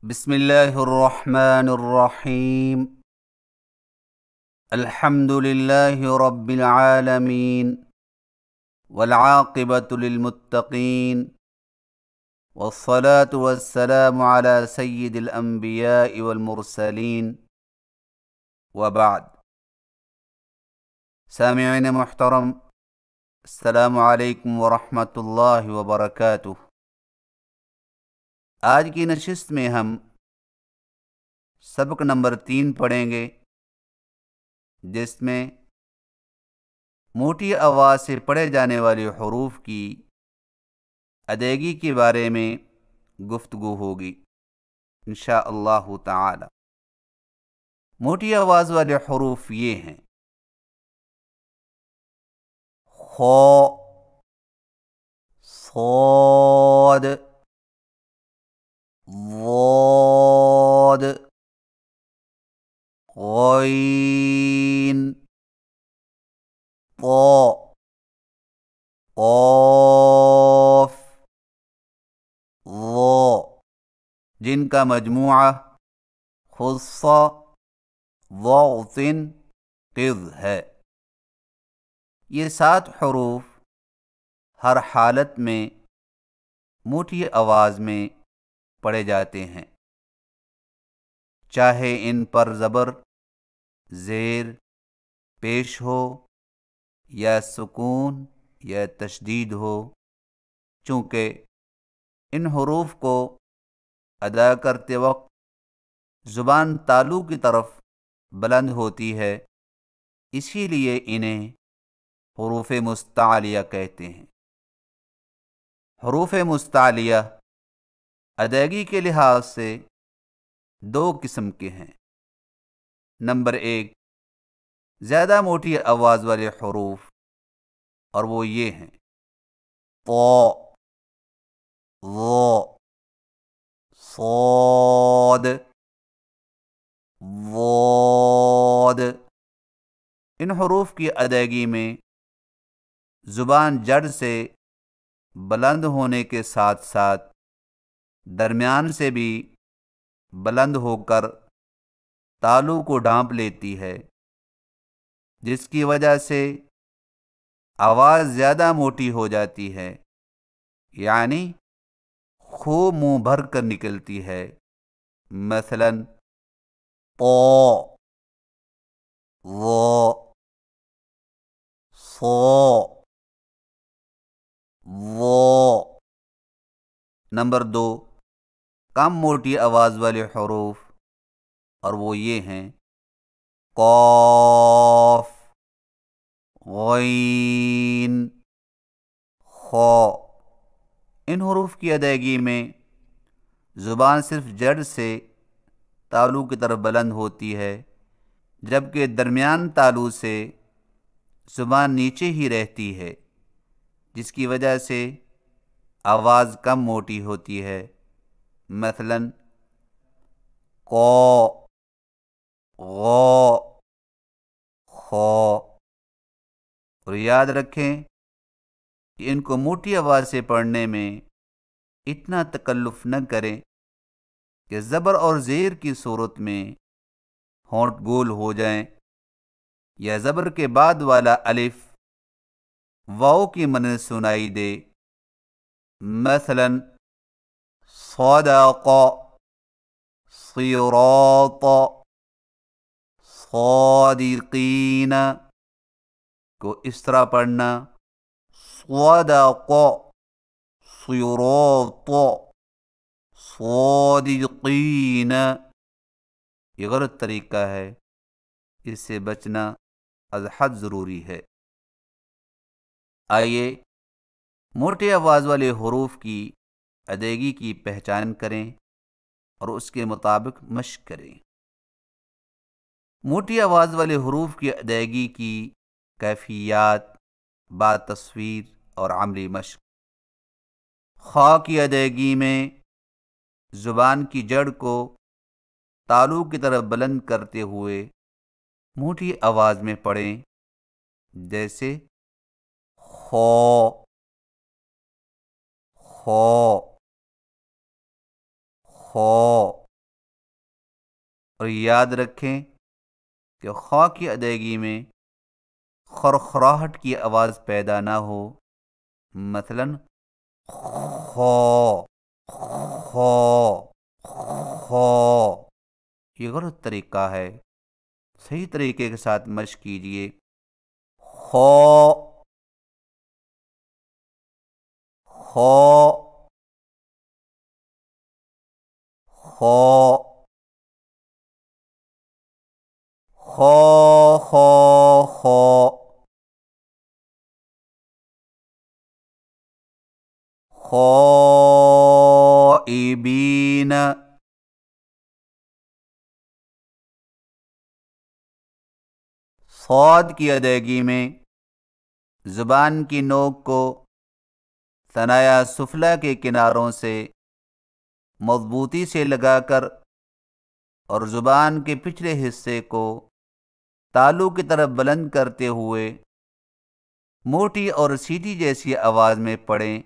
بسم الله الرحمن الرحيم. الحمد لله رب العالمين، والعاقبة للمتقين، والصلاة والسلام على سيد الأنبياء والمرسلين، وبعد. سامعین محترم، السلام علیکم ورحمۃ اللہ وبرکاتہ۔ آج کی نشست میں ہم سبق نمبر 3 پڑھیں گے، جس میں موٹی آواز سے پڑھے جانے والے حروف کی ادائیگی کے بارے میں گفتگو ہوگی انشاءاللہ تعالی۔ موٹی آواز والے حروف یہ ہیں: خا، صاد، ضاد، غین، طا، قاف، ظا، جن کا مجموعہ خص ضغط قذ ہے۔ یہ 7 حروف ہر حالت میں موٹی آواز میں پڑھے جاتے ہیں، چاہے ان پر زبر، زیر پیش ہو یا سکون یا تشدید ہو، چونکہ ان حروف کو ادا کرتے وقت زبان تالو کی طرف بلند ہوتی ہے، اسی لیے انہیں حروف مستعلیہ کہتے ہیں۔ حروف مستعلیہ ادائیگی کے لحاظ سے 2 قسم کے ہیں۔ نمبر 1، زیادہ موٹی آواز والے حروف، اور وہ یہ ہیں: طا، ظا، صاد، ضاد۔ ان حروف کی ادائیگی میں زبان جڑ سے بلند ہونے کے ساتھ ساتھ درمیان سے بھی بلند ہو کر تالو کو ڈھانپ لیتی ہے، جس کی وجہ سے آواز زیادہ موٹی ہو جاتی ہے، یعنی خوب منہ بھر کر نکلتی ہے۔ مثلا طا، ظا، صا، ضا۔ نمبر 2، کم موٹی آواز والے حروف، اور وہ یہ ہیں: قاف، غین، خا۔ ان حروف کی ادائیگی میں زبان صرف جڑ سے تالو کی طرف بلند ہوتی ہے، جبکہ درمیان تالو سے زبان نیچے ہی رہتی ہے، جس کی وجہ سے آواز کم موٹی ہوتی ہے۔ مثلا قا، غا، خا۔ اور یاد رکھیں کہ ان کو موٹی آواز سے پڑھنے میں اتنا تکلف نہ کریں کہ زبر اور زیر کی صورت میں ہونٹ گول ہو جائیں یا زبر کے بعد والا الف واو کی مانند سنائی دے۔ مثلا صدق، صراط، صادقین کو اس طرح پڑھنا: صدق، صراط، صادقین۔ یہ غلط طریقہ ہے، اس سے بچنا از حد ضروری ہے۔ آئیے موٹے آواز والے حروف کی ادائیگی کی پہچان کریں اور اس کے مطابق مشق کریں۔ موٹی آواز والے حروف کی ادائیگی کی کیفیات با تصویر اور عملی مشق۔ خا کی ادائیگی میں زبان کی جڑ کو تالو کی طرف بلند کرتے ہوئے موٹی آواز میں پڑھیں، جیسے خا، خا، خا۔ اور یاد رکھیں کہ خا کی ادائیگی میں خرخراہٹ کی آواز پیدا نہ ہو، مثلا خو خو خو، یہ غلط طریقہ ہے، صحیح طریقے کے ساتھ مشق کیجئے۔ خو خو خو خو خو خو خائبین، صاد کی ادائیگی میں زبان کی نوک کو ثنایا سفلی کے کناروں سے مضبوطی سے لگا کر اور زبان کے پچھلے حصے کو تالو کی طرف بلند کرتے ہوئے موٹی اور سیدھی جیسی آواز میں پڑھیں،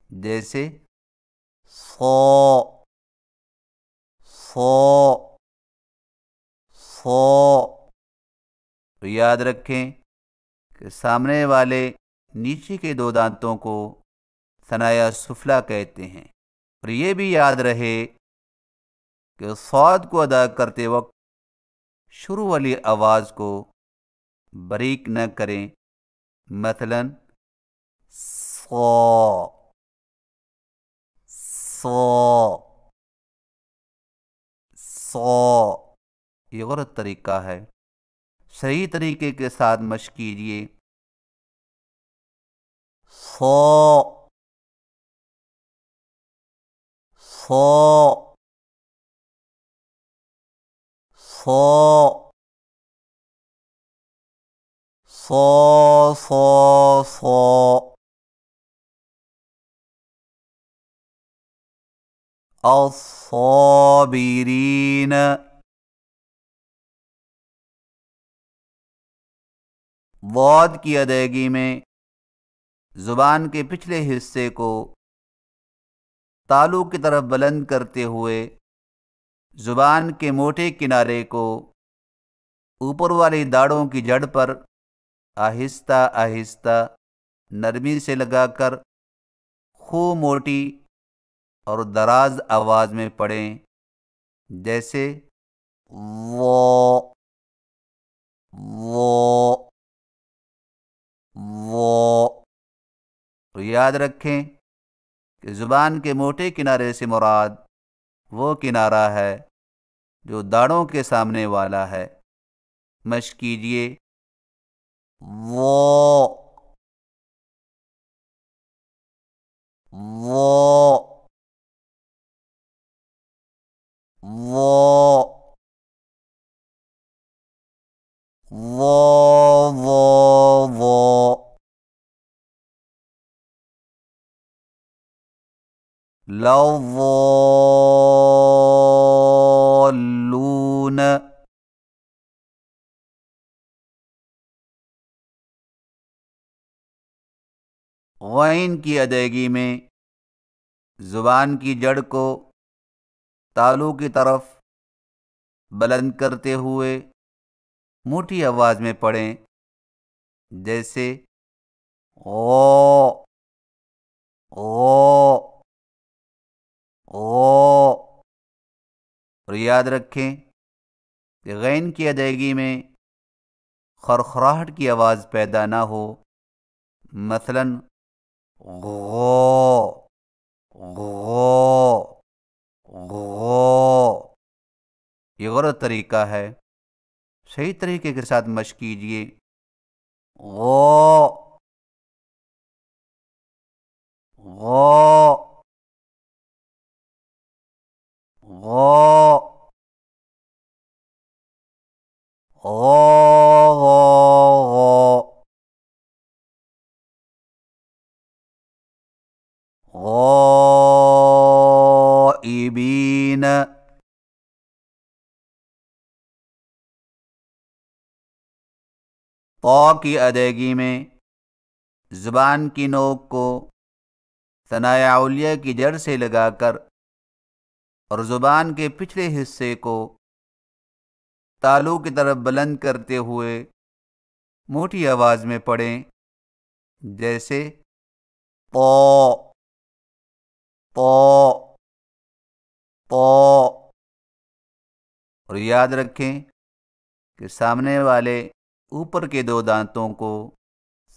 جیسے صو صو صو۔ تو یاد رکھیں کہ سامنے والے نیچے کے دو دانتوں کو ثنایا سفلی کہتے ہیں، اور یہ بھی یاد رہے کہ صاد کو ادا کرتے وقت شروع والی آواز کو باریک نہ کریں، مثلا صو صو صو، یہ غلط طریقہ ہے، صحیح طریقے کے ساتھ مشق کیجئے۔ صو صو صو صو صو صو، الصابرین، ضاد کی ادائیگی میں زبان کے پچھلے حصے کو تالو کی طرف بلند کرتے ہوئے زبان کے موٹے کنارے کو اوپر والی داڑھوں کی جڑ پر آہستہ آہستہ نرمی سے لگا کر خوب موٹی اور دراز آواز میں پڑھیں، جیسے وہ وہ وہ۔ تو یاد رکھیں کہ زبان کے موٹے کنارے سے مراد وہ کنارہ ہے جو داڑھوں کے سامنے والا ہے۔ مشق کیجئے۔ وہ وہ وہ وہ لضالون، غین کی ادائیگی میں زبان کی جڑ کو تالو کی طرف بلند کرتے ہوئے موٹی آواز میں پڑھیں، جیسے او او او۔ اور یاد رکھیں کہ غین کی ادائیگی میں خرخراہٹ کی آواز پیدا نہ ہو، مثلا غو غو غو، یہ غلط طریقہ ہے، صحیح طریقے کے ساتھ مشق کیجئے۔ غو غو غو غو غو غائبین، طا کی ادائیگی میں زبان کی نوک کو ثنایا علیہ کی جڑ سے لگا کر اور زبان کے پچھلے حصے کو تالو کی طرف بلند کرتے ہوئے موٹی آواز میں پڑھیں، جیسے پو پو پو۔ اور یاد رکھیں کہ سامنے والے اوپر کے 2 دانتوں کو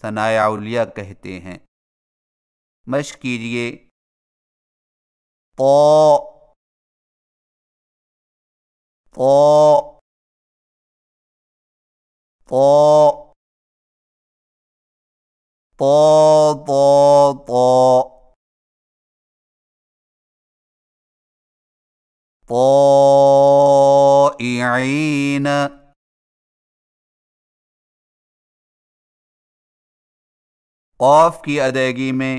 ثنائے علیہ کہتے ہیں۔ مشق کیجئے، پو پو پو پو پو پو پوئعین۔ قاف کی ادائیگی میں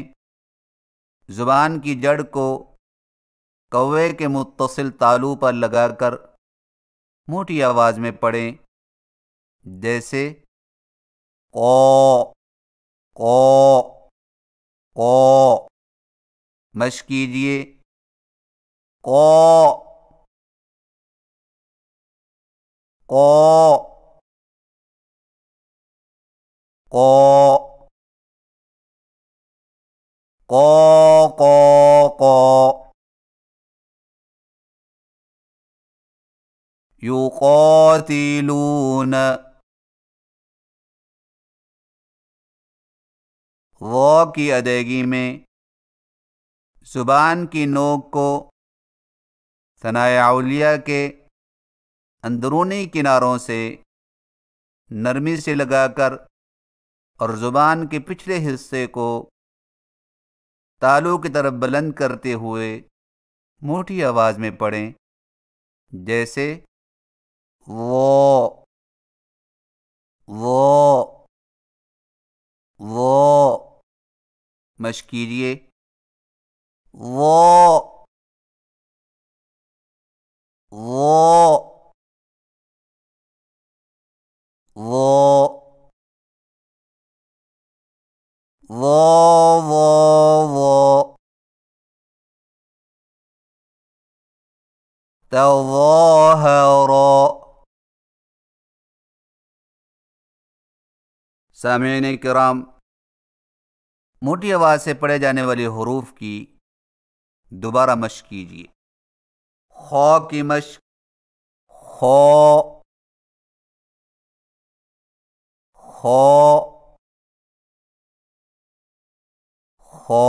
زبان کی جڑ کو کوے کے متصل تالو پر لگا کر موٹی آواز میں پڑھیں، جیسے قو قو قو۔ مشق کیجئے، قو قو قو قو قو قو۔ یقاتلون، واو کی ادائیگی میں زبان کی نوک کو ثنائے علیہ کے اندرونی کناروں سے نرمی سے لگا کر اور زبان کے پچھلے حصے کو تالو کی طرف بلند کرتے ہوئے موٹی آواز میں پڑھیں، جیسے وہ۔ مشق کیجئے، وہ تظاہر۔ سامعین کرام، موٹی آواز سے پڑھے جانے والے حروف کی دوبارہ مشق کیجیے۔ خو کی مشق، خو خو خو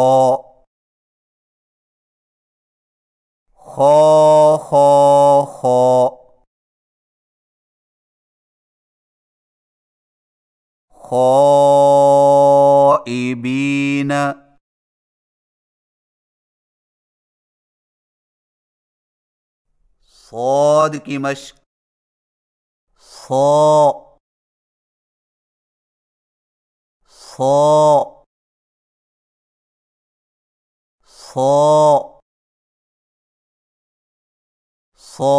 خو خو خو۔ خائبین، صاد کی مشق، صو صو صو صو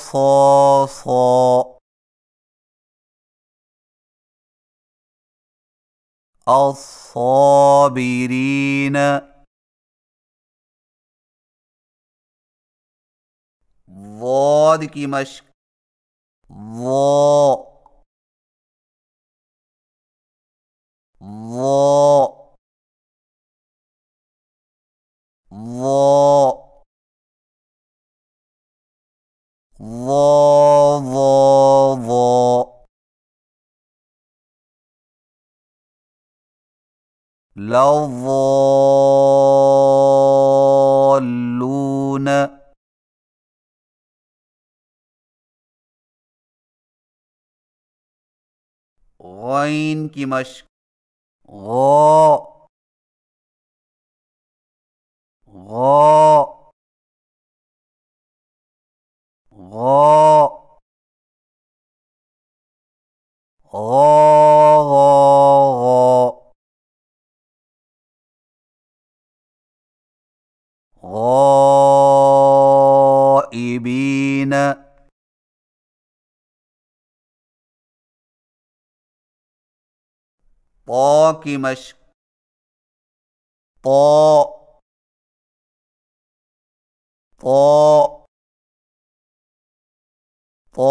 صو صو۔ الصابرین، واد کی مشق، وہ لضالون، غین کی مشق، غو غو غو غو غائبین، پو کی مشق، پو پو پو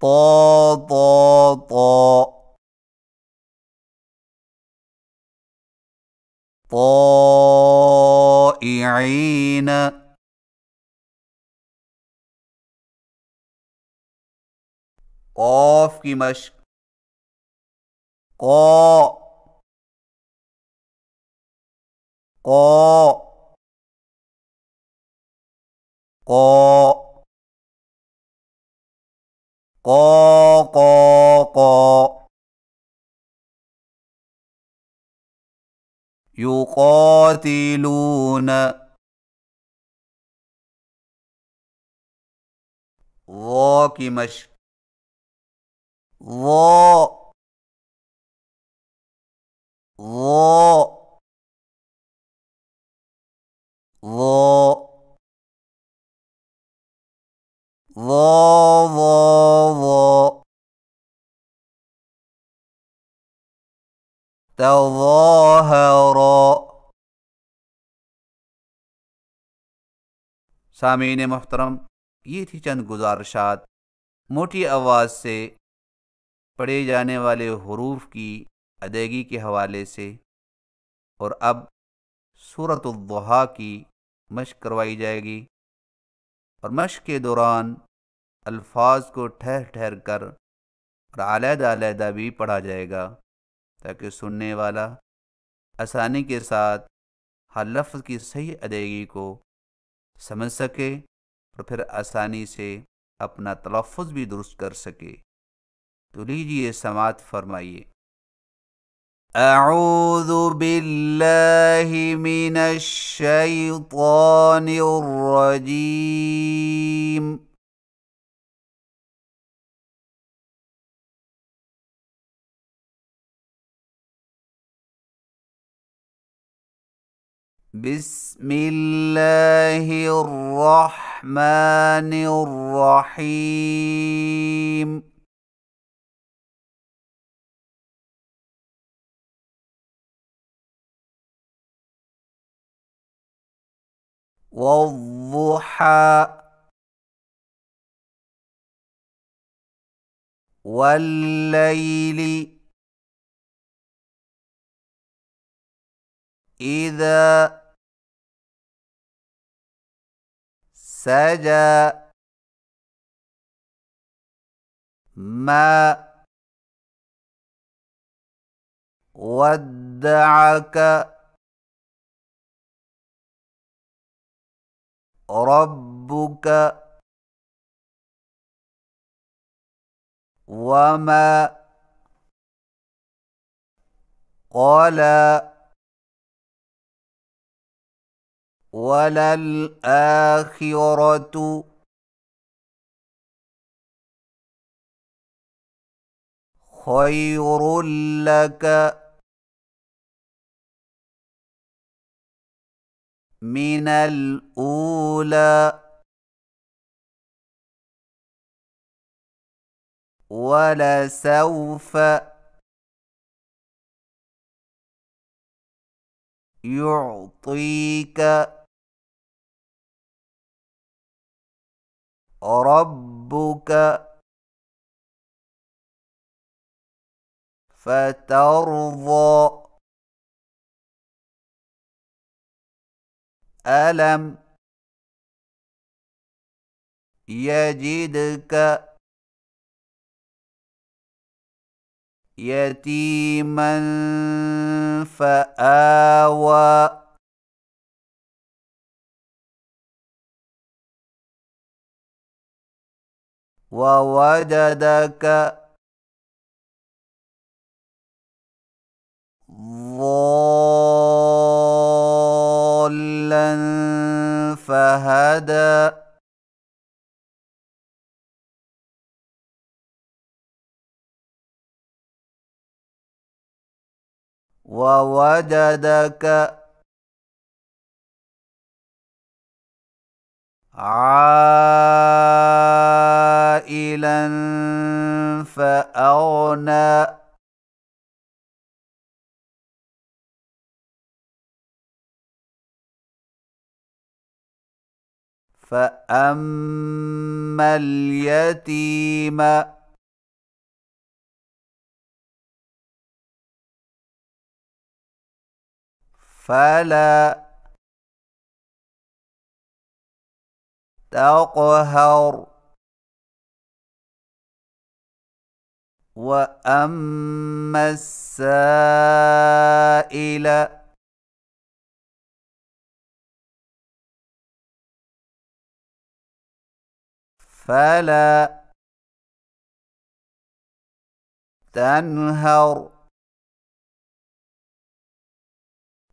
طا طا طا طائعين قاف کی مشق قا قا قا قا قا قا يقاتلون وا کی مشق وا وا وا وا وا وا تظاہرا. سامعین محترم، یہ تھی چند گزارشات موٹی آواز سے پڑھے جانے والے حروف کی ادائیگی کے حوالے سے، اور اب سورۃ الضحیٰ کی مشق کروائی جائے گی، اور مشق کے دوران الفاظ کو ٹھہر ٹھہر کر اور علیحدہ علیحدہ بھی پڑھا جائے گا تاکہ سننے والا آسانی کے ساتھ ہر لفظ کی صحیح ادائیگی کو سمجھ سکے اور پھر آسانی سے اپنا تلفظ بھی درست کر سکے. تو لیجیے سماعت فرمائیے. اعوذ باللہ من الشیطان الرجیم. بسم اللہ الرحمن الرحیم. والضحى والليل إذا سجى ما ودعك ربك وما قلى وللآخرة خير لك من الأولى ولسوف يعطيك ربك فترضى. ألم يجدك يتيما فآوى ووجدك ضالا فهدى ووجدك عائلا فأغنى فأما اليتيم فلا تقهر وأما السائل فلا تنهر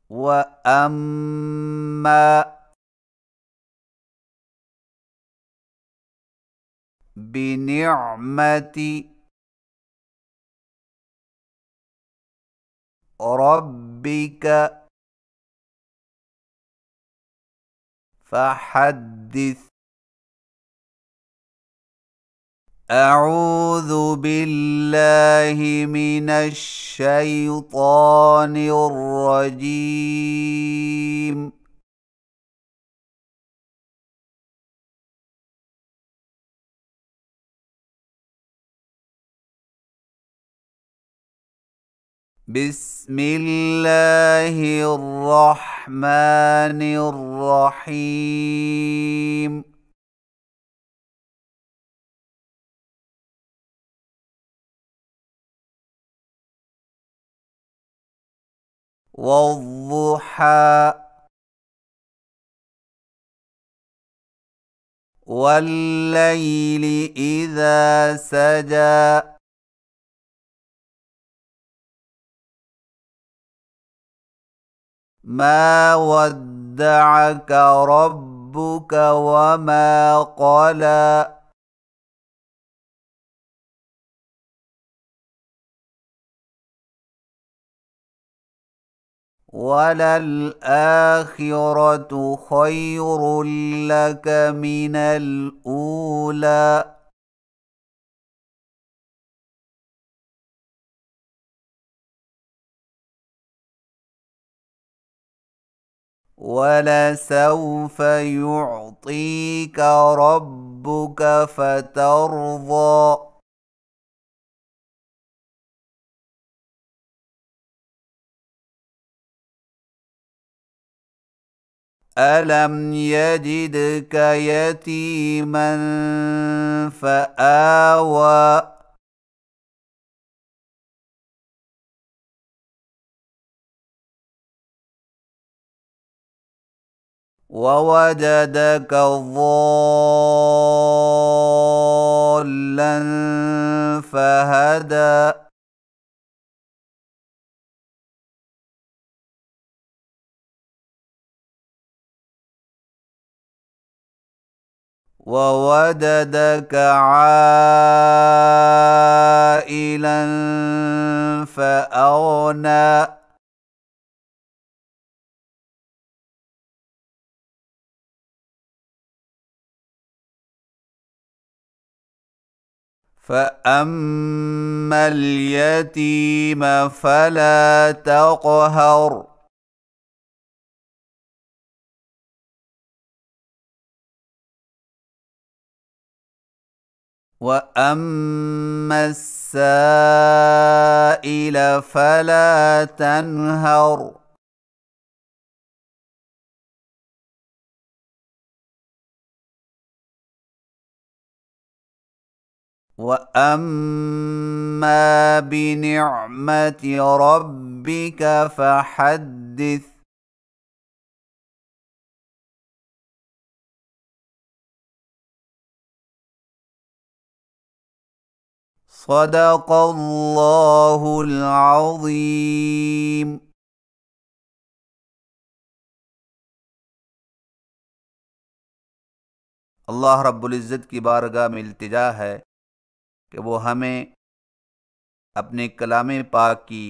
وأما بنعمة ربك فحدث. أعوذ بالله من الشيطان الرجيم. بسم الله الرحمن الرحيم. والضحى والليل إذا سجى ما ودعك ربك وما قلى وللآخرة خير لك من الأولى ولسوف يعطيك ربك فترضى. ألم يجدك يتيما فآوى ووجدك ضالا فهدى ووجدك عائلا فأغنى فأما اليتيم فلا تقهر وأما السائل فلا تنهر وأما بنعمة ربك فحدث. صدق الله العظيم. اللہ رب العزت کی بارگاہ میں التجا ہے کہ وہ ہمیں اپنے کلام پاک کی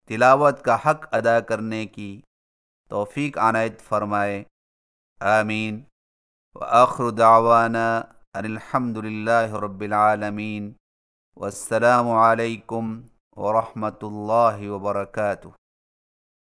تلاوت کا حق ادا کرنے کی توفیق عنایت فرمائے، آمین۔ وآخر دعوانا ان الحمد للہ رب العالمین، والسلام علیکم ورحمۃ اللہ وبرکاتہ۔